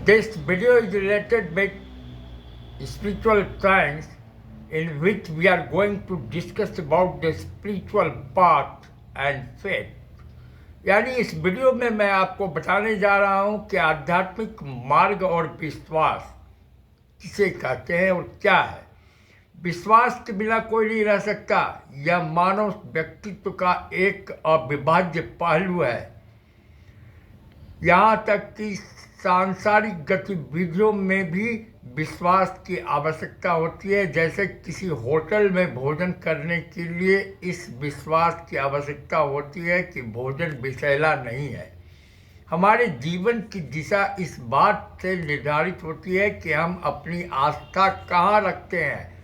This video is related with spiritual science, in which we are going to discuss about the spiritual path and faith. यानी इस video में मैं आपको बताने जा रहा हूं कि आध्यात्मिक मार्ग और विश्वास किसे कहते हैं और क्या है। विश्वास के बिना कोई नहीं रह सकता। यह मानव व्यक्तित्व का एक अविभाज्य पहलू है। यहाँ तक कि सांसारिक गतिविधियों में भी विश्वास की आवश्यकता होती है। जैसे किसी होटल में भोजन करने के लिए इस विश्वास की आवश्यकता होती है कि भोजन विषैला नहीं है। हमारे जीवन की दिशा इस बात से निर्धारित होती है कि हम अपनी आस्था कहाँ रखते हैं।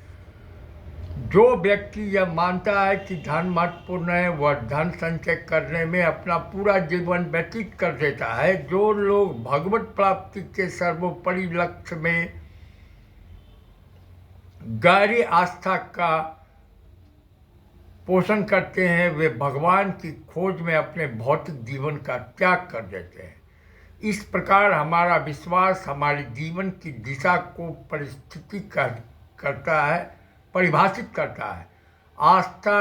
जो व्यक्ति यह मानता है कि धन महत्वपूर्ण है, वह धन संचय करने में अपना पूरा जीवन व्यतीत कर देता है। जो लोग भगवत प्राप्ति के सर्वोपरि लक्ष्य में गहरी आस्था का पोषण करते हैं, वे भगवान की खोज में अपने भौतिक जीवन का त्याग कर देते हैं। इस प्रकार हमारा विश्वास हमारे जीवन की दिशा को परिभाषित करता है। आस्था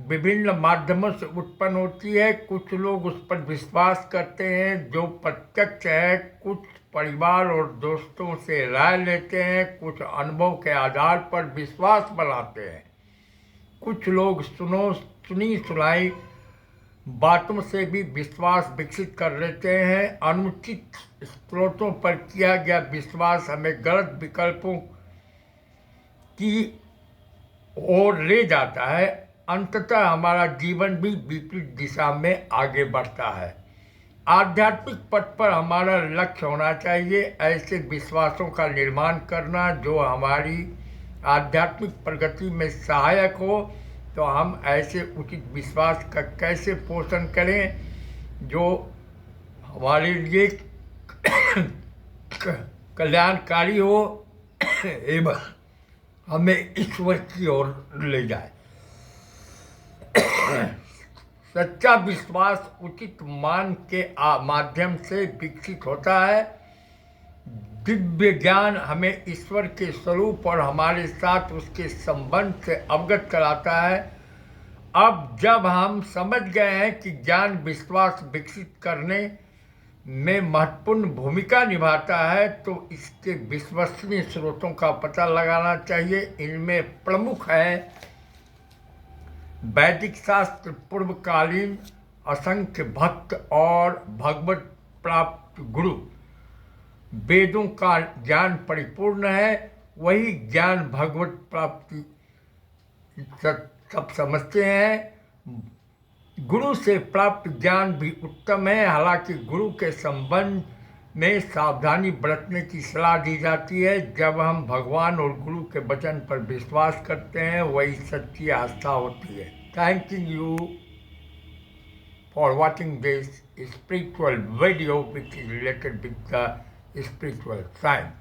विभिन्न माध्यमों से उत्पन्न होती है। कुछ लोग उस पर विश्वास करते हैं जो प्रत्यक्ष है, कुछ परिवार और दोस्तों से राय लेते हैं, कुछ अनुभव के आधार पर विश्वास बनाते हैं। कुछ लोग सुनी सुनाई बातों से भी विश्वास विकसित कर लेते हैं। अनुचित स्रोतों पर किया गया विश्वास हमें गलत विकल्पों की ओर ले जाता है। अंततः हमारा जीवन भी विपरीत दिशा में आगे बढ़ता है। आध्यात्मिक पथ पर हमारा लक्ष्य होना चाहिए ऐसे विश्वासों का निर्माण करना जो हमारी आध्यात्मिक प्रगति में सहायक हो। तो हम ऐसे उचित विश्वास का कैसे पोषण करें जो हमारे लिए कल्याणकारी हो एवं हमें ईश्वर की ओर ले जाए। सच्चा विश्वास उचित मान के माध्यम से विकसित होता है। दिव्य ज्ञान हमें ईश्वर के स्वरूप और हमारे साथ उसके संबंध से अवगत कराता है। अब जब हम समझ गए हैं कि ज्ञान विश्वास विकसित करने में महत्वपूर्ण भूमिका निभाता है, तो इसके विश्वसनीय स्रोतों का पता लगाना चाहिए। इनमें प्रमुख हैं वैदिक शास्त्र, पूर्वकालीन असंख्य भक्त और भगवत प्राप्त गुरु। वेदों का ज्ञान परिपूर्ण है, वही ज्ञान भगवत प्राप्ति सब समझते हैं। गुरु से प्राप्त ज्ञान भी उत्तम है। हालांकि गुरु के संबंध में सावधानी बरतने की सलाह दी जाती है। जब हम भगवान और गुरु के वचन पर विश्वास करते हैं, वही सच्ची आस्था होती है। Thank you for watching this spiritual video which is related with the spiritual science.